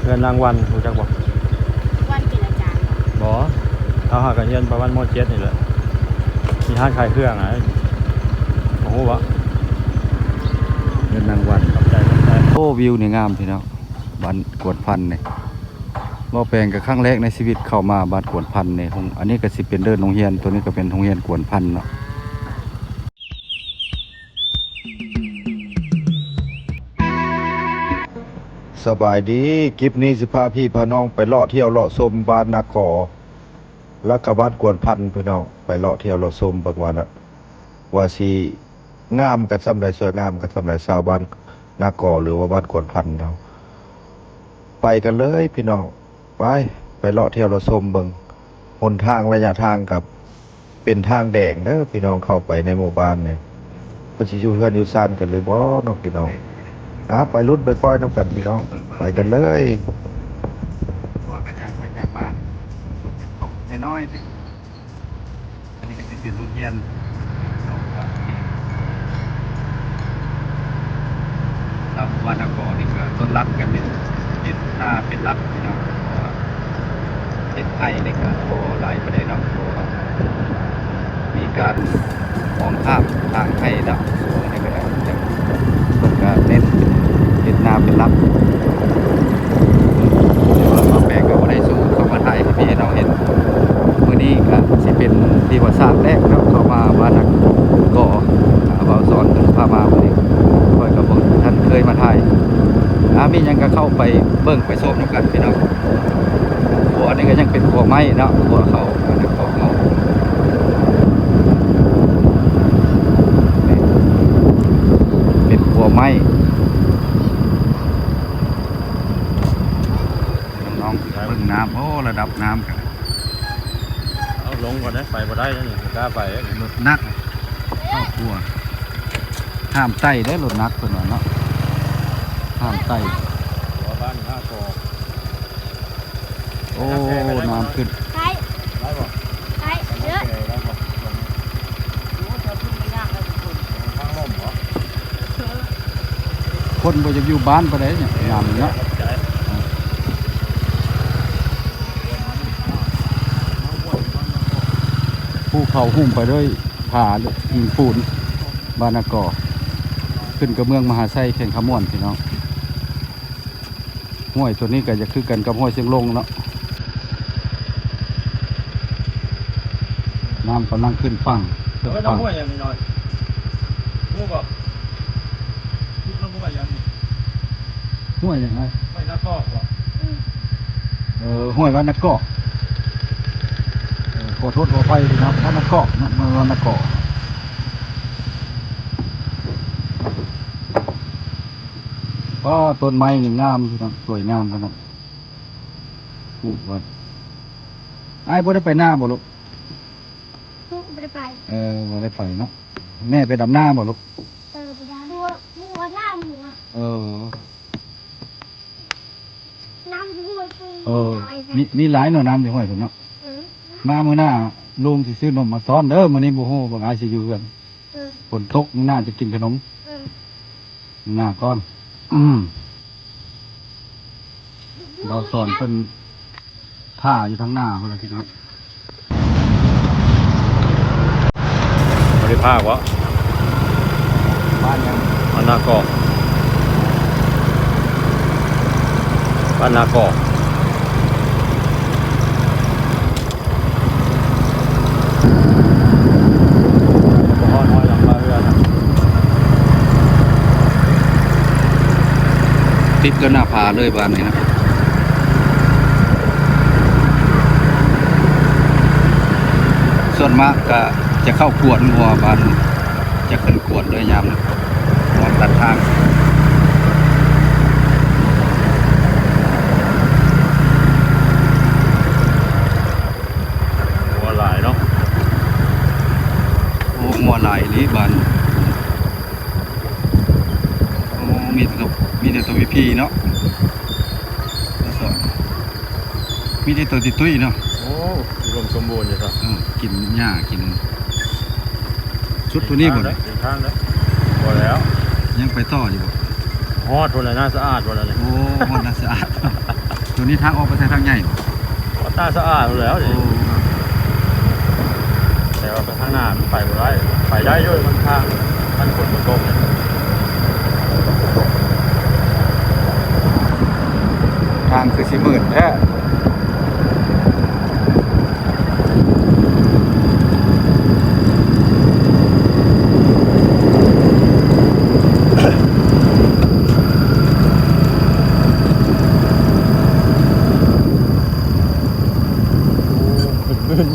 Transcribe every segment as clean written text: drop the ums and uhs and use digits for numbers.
งินรางวัลรู้จักบ่วันเป็นอาจารย์บ่เขาหากันเงินประมาณมอ7นี่แหละมีห้างขายเครื่องไงโอ้โหวะเงินรางวัลขอบใจโอ้วิวนี่งามพี่น้องบ้านกวดพันนี่บ่แปลงกับครั้งแรกในชีวิตเข้ามาบ้านกวดพันนี่อันนี้ก็สิเป็นเดินโรงเรียนตัวนี้ก็เป็นโรงเรียนกวดพันเนาะสบายดีคลิปนี้สิพาพี่พาน้องไปเลาะเที่ยวเลาะชมบ้านนาคอแล้วก็บ้านกวนพันพี่น้องไปเลาะเที่ยวเลาะชมบางวันน่ะว่าสิงามกันสำใดสวยงามกันสำใดชาวบ้านนาคอหรือว่าบ้านกวนพันเราไปกันเลยพี่น้องไปเลาะเที่ยวเลาะชมเบิ่งหนทางระยะทางกับเป็นทางแดงเด้อพี่น้องเข้าไปในหมู่บ้านเนี่ยเพิ่นสิอยู่เฮือนอยู่ซ่านกันเลยบ่น้องพี่น้องไปรุ่นไปปล่อยน้ำกันพี่น้องไปกันเลยตัวกระจายไปจากบ้านน้อยอันนี้ก็จะเป็นรุ่นเย็นเราวันนกอนี่ก็ต้นรักกันเป็นหน้าเป็นรักพี่น้องเป็นไทยนี่ก็โอ้หลายประเด็นเนาะมีการมองภาพทางไทยดับสูงในกระดาษก็เน้นเป็นนาเป็นรับมาแปลงกับอะไรสู้เข้ามาไทยให้พี่น้องเห็นมื้อนี้ก็สิเป็นที่ว่าสร้างแรกเนาะเข้ามาบ้านนักก่อเบาสอนพามามื้อนี้ค่อยกับบ่ท่านเคยมาไทยมีหยังก็เข้าไปเบิ่งไปชมนำกันพี่น้องหัวนี่ก็ยังเป็นหัวไม้เนาะหัวเขาของเขาเป็นหัวไม้น้องๆเบิ่งน้ำโอ้ระดับน้ำกันเอาลงก่อนนะไปบ่ได้แล้วนี่กล้าไปรถนักเข้าครัวห้ามไต่ได้รถนักเพิ่นว่าเนาะห้ามไต่หัวบ้านห้าคอโอ้น้ำขึ้นใช่ได้บ่ใช่เยอะได้บ่รู้จะขึ้นไม่ยากแล้วทุกคนทางลมเหรอคนบ่จะอยู่บ้านปานใดเนี่ยยามเนาะภูเขาหุ้มไปด้วยผาหินปูนบานากอขึ้นกับเมืองมหาไซแข่งขมวนพี่น้องห้วยตัวนี้ก็จะคือกันกับห้วยเชียงลงเนาะน้ำกำลังขึ้นฝั่งฝั่งห้วยยังมีน้อยมูบอกคิดว่ามูยังมีห้วยยังไงห้วยนักกอกห้วยวันนักกอกขอโทษขอไปดีนะวันนักกอกวันนักกอกก็ต้นไม้งามสวยงามขนาดปลูกไว้ไอ้บ่ได้ไปหน้าบ่ลูกไม่ได้ไปบ่ได้ไปเนาะแม่ไปดำหน้าบ่ลูกไปดำมัวหน้ามัวน้ำมัวมีหลายหน่อน้ำอยู่ห้วยผมเนาะมามื้อหน้าลุงสิซื้อนมมาซ้อนเด้อมื้อนี้บ่ฮู้บ่อายสิอยู่กันฝนตกมื้อหน้าจะกินขนมหน้าก่อนเราสอนเป็นผ้าอยู่ทั้งหน้าเพื่อนพี่น้องบริภาควะบ้านยังบ้านนากอกบ้านนากอกน้อยหลังมาเรือนะติดก็หน้าผาเลยบ้านนี้นะส่วนมากก็จะเข้ากวดงัวบ้านจะขึ้นกวดเลยยามงัวตัดทางงัวหลายเนาะโอ้งัวหลายนี่บ้านโอ้มีแต่ตัวพี่เนาะมีแต่ตัวตุ้ยเนาะโอ้รวมสมบูรณ์อยู่ครับกินหญ้ากินชุดตัวนี้บ่กินข้างแล้วบ่แล้วยังไปต่ออยู่บ่ฮอดพุ่นน่ะน่าสะอาดพุ่นน่ะโอ้ฮอดน่าสะอาด ตัวนี้ทางออกไปทางใหญ่ ตาสะอาดแล้วดิแต่ว่าไปทางหน้ามันไปบ่ได้ไปได้ด้วยมันทางมันฝนมันตกเนี่ย ทางคือสิมืดแท้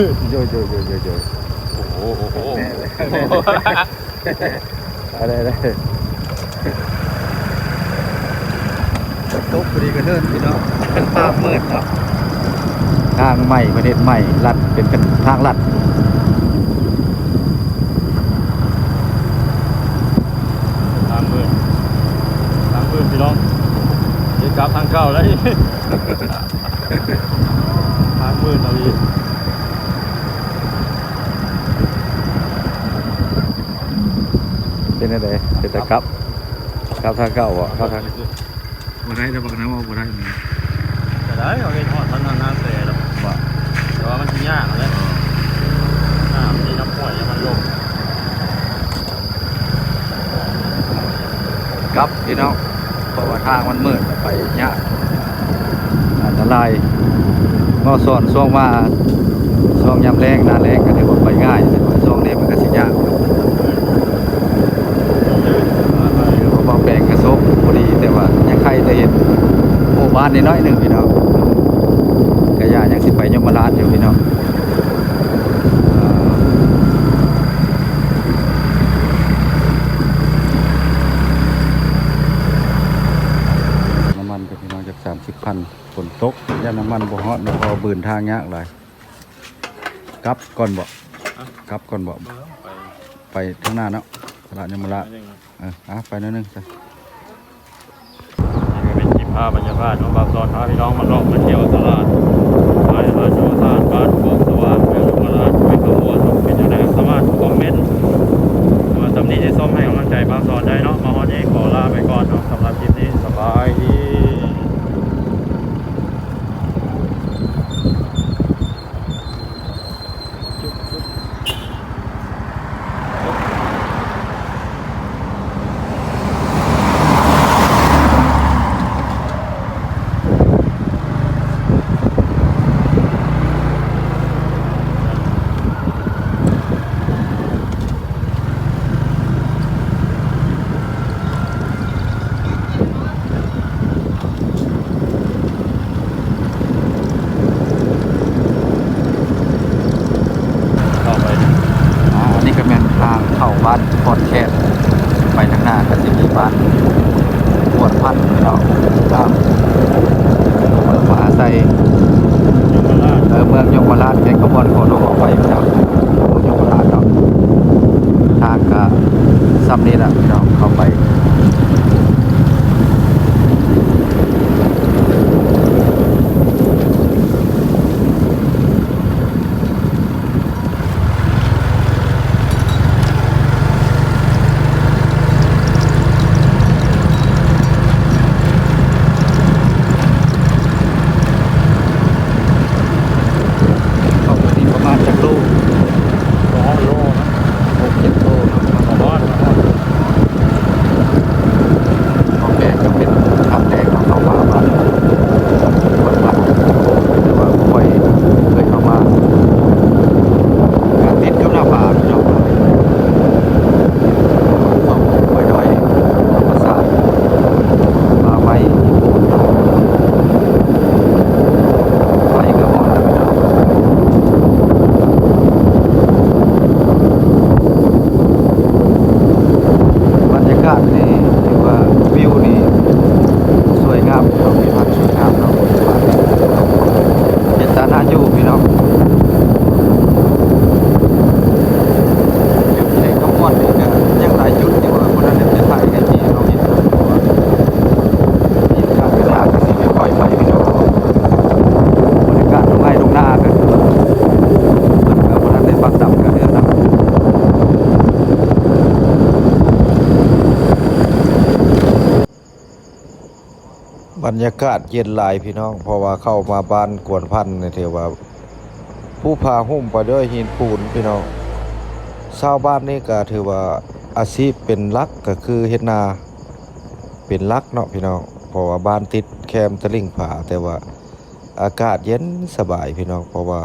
มืด โยโยโยโยโย โอ้โหอะไรตกพอดีกันเนินพี่น้องเป็นภาพมืดเนาะทางใหม่ประเทศใหม่ลัดเป็นทางลัด ทางมืดพี่น้องเดี๋ยวกลับทางเก่าแล้วอีกทางมืดเอาอีก เป็นอะไรเป็นตะครับทางเก่าอ่ะเข้าทางบ่ได้แต่บางน้ำเอาบ่ได้นี่ แต่ได้เอาเห็นหอดมันนานๆเสียแล้วว่าแต่ว่ามันสิยากเลยน้ำที่น้ำป่วยมันลง ครับพี่น้องเพราะว่าทางมันมืดไปยากอันตรายก็ส่วนช่วงว่าช่วงยามแรงหน้าแรงก็ถือว่าไปง่ายแต่ว่าช่วงนี้มันก็สิยากเพราะว่าแปลงกระซบพอดีแต่ว่ายังใครจะเห็นหมู่บ้านนิดน้อยหนึ่งพี่น้องกระยายังสิไปยมราชอยู่พี่น้องน้ำมันกับพี่น้องจาก30,000ฝนตกย่าน้ำมันบ่ฮอดบ่พอบืนทางยากหลายกลับก่อนบ่กลับก่อนบ่ไปทางหน้าเนาะตลาดยมราชไปนิดนึงจ้ะ นี่ก็เป็นคลิปภาพบรรยากาศของบางตอนพาพี่น้องมาเลาะมาเที่ยวตลาดขายอาหารธรรมชาติบ้านโคกสว่างเมืองธรรมราชไปขบวนเป็นอย่างไรสามารถคอมเมนต์มาตำหนิที่ส้มให้กำลังใจบางตอนได้เนาะมาฮอดนี้ขอลาไปก่อนเนาะสำหรับคลิปนี้สบายดีต่อไป อันนี้ก็เป็นทางเข้าบ้านพอดแคสไปทางหน้าก็จะมีบ้านปวดพันธุ์พี่น้องครับมหาไซ ยมราช เมืองยมราชเป็นขบวนคนออกไปพี่น้องยมราชเนาะทางก็ซ้ำนี่แหละพี่น้องเข้าไปเข้าไปนี่ประมาณจักรลูก 200 โลนะ 6-7 โลเนาะ ต่อบ้านนะ บรรยากาศเย็นหลายพี่น้องเพราะว่าเข้ามาบ้านกวนพันธุ์นี่ถือว่าผู้พาหุ้มไปด้วยหินปูนพี่น้องชาวบ้านนี่ก็ถือว่าอาชีพเป็นหลักก็คือเฮ็ดนาเป็นหลักเนาะพี่น้องเพราะว่าบ้านติดแคมตะลิ่งผาแต่ว่าอากาศเย็นสบายพี่น้องเพราะว่า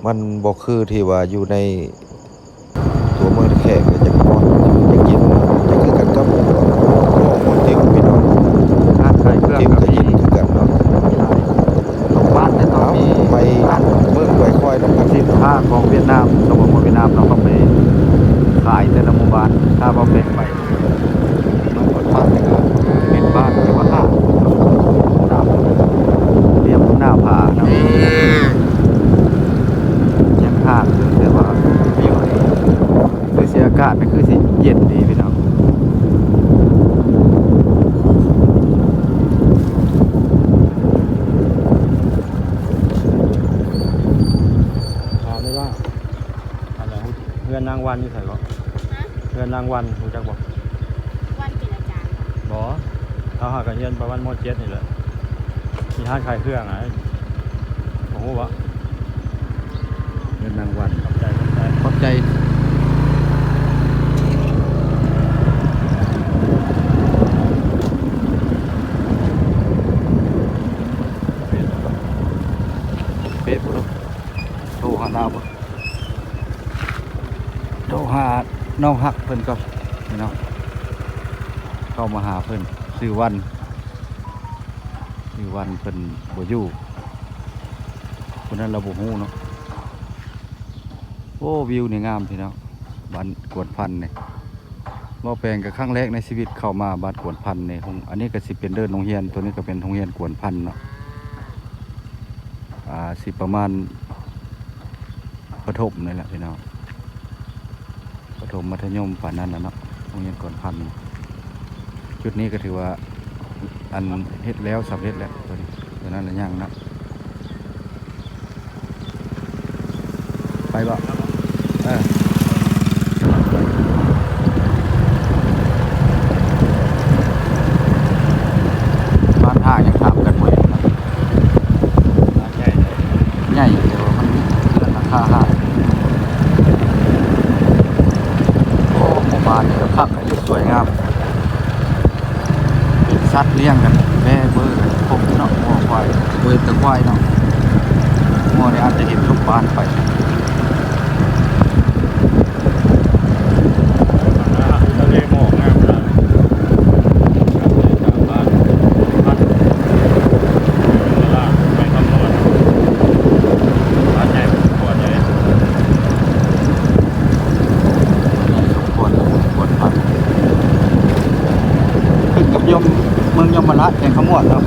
มันบ่คือที่ว่าอยู่ในตัวเมืองแขกก็จะร้อนจะเย็นจะคือกันกับโมติวพี่น้อง ร้านขายเครื่อง ติว ก็ ก็ มี เย็นคือกันเนาะ ตรงบ้านแต่ต้อง เอา มี ไปเบิ่งไปค่อยนำกัน สินค้าของเวียดนามระบบของเวียดนามเราก็ไปขายแต่ละหมู่บ้านถ้าบ่เป็นไปมันก็บ้านนี่ก็เป็นบ้านที่ว่าห้างเรียบหน้าผาเนาะยังห้างอยู่แต่ว่าวิวนี่คือสิอากาศนี่คือสิเย็นดีพี่น้อง ถามได้ว่าอะไรเพื่อนนางวันอยู่ไสบ่เพื่อนนางวันรู้จักบ่ วันเป็นอาจารย์ บ่เขาหากันเรียนประมาณม .7 นี่แหละมีร้านขายเครื่องอ่ะบ่ฮู้บ่เพื่อนนางวันขอบใจขอบใจ เฟซบุ๊กโทรหาดาวบ่โทรหาน้องฮักเพิ่นก็พี่น้องเข้ามาหาเพิ่นชื่อวันเพิ่นบ่อยู่คนนั้นเราบ่ฮู้เนาะโอ้วิวนี่งามพี่น้องบ้านกวนพันธุ์นี่บ่แปลงกับครั้งแรกในชีวิตเข้ามาบ้านกวนพันธุ์นี่อันนี้ก็สิเป็นเดินโรงเรียนตัวนี้ก็เป็นโรงเรียนกวนพันธุ์เนาะสิประมาณประถมนี่แหละพี่น้องประถมมัธยมป่านนั้นนะเนาะโรงเรียนก่อนพันจุดนี้ก็ถือว่าอันเฮ็ดแล้วสำเร็จแล้วตัวนั้นละยังเนาะไปบ่บ้านท่ายังถามกันบ่อยู่นะใหญ่แต่ว่ามันราคาห้าโอ้หมู่บ้านนี่ก็คักสวยงามเป็นสัตว์เลี้ยงกันแม่เบอร์กันครบเนาะหัวควายเบอร์ตะควายเนาะหัวนี่อาจจะเห็นลูกบ้านไปทะเลหมอกงามเลยบ้านไปคำนวณบ้านใหญ่ปวดใหญ่ปวดพันขึ้นกับยมเมืองยมราชแข่งขมวดครับ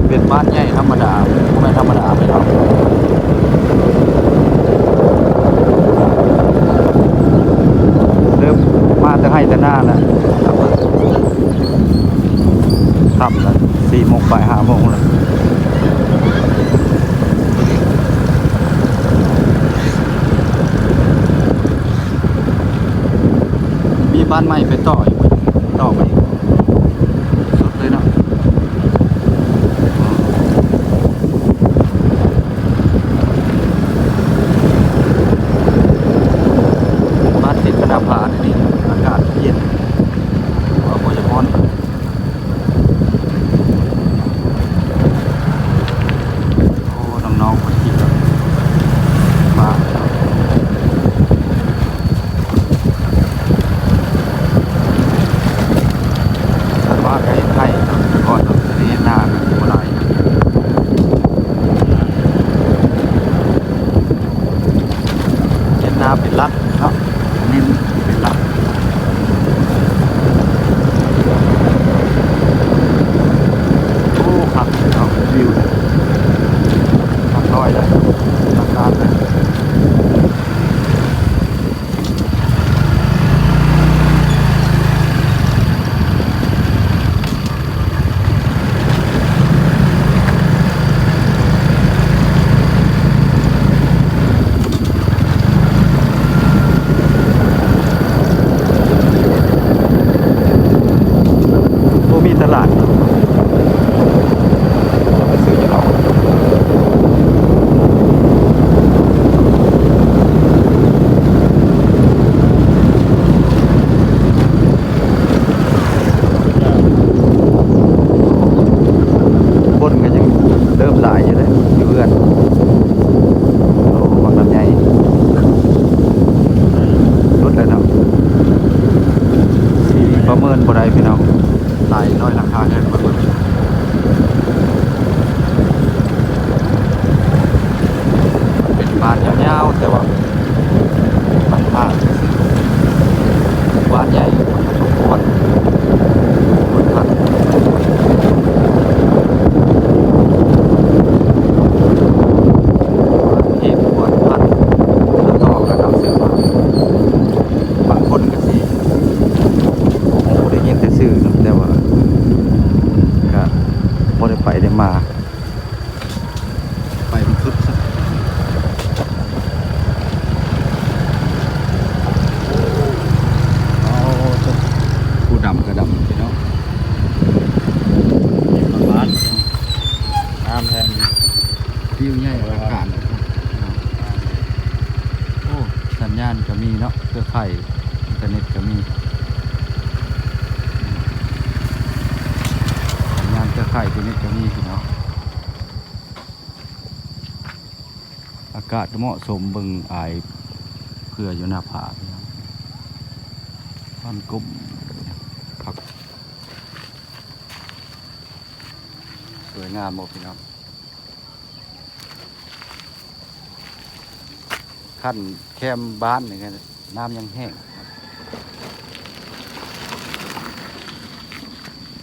เป็นบ้านใหญ่ธรรมดาไม่ธรรมดาไปหรอกเริ่มมาจะให้แต่หน้าแล้วค่ำแล้ว4 โมงบ่าย5 โมงแล้วมีบ้านใหม่ไปต่ออีกต่อไปอีกสุดเลยเนาะบ้านติดกระดาษผ่านนี่อากาศเย็นว่าบ่จะร้อนโอ้น้องๆคนขี่รถมา แห้งมากกว่าเป็นบ้านยาวๆแต่ว่าบ้านผ้าบ้านใหญ่พอสมควรคนพักที่ควรพักแล้วต่อกันเอาเสื้อมาบางคนก็สิโอ้โหได้ยินแต่ชื่อเนาะแต่ว่าก็บ่ได้ไปได้มาไปมันคึกซะผู้ดำก็ดำพี่น้องบ้านน้ำแทนวิวใหญ่อากาศโอ้สัญญาณก็มีเนาะเครือข่ายอินเทอร์เน็ตก็มีสัญญาณเครือข่ายอินเทอร์เน็ตก็มีพี่น้องอากาศเหมาะสมเบิ่งอายเพื่ออยู่หน้าผาพี่น้องบ้านกลุ่มผักสวยงามหมดพี่น้องขั้นแคมบ้านอย่างเงี้ยน้ำยังแห้ง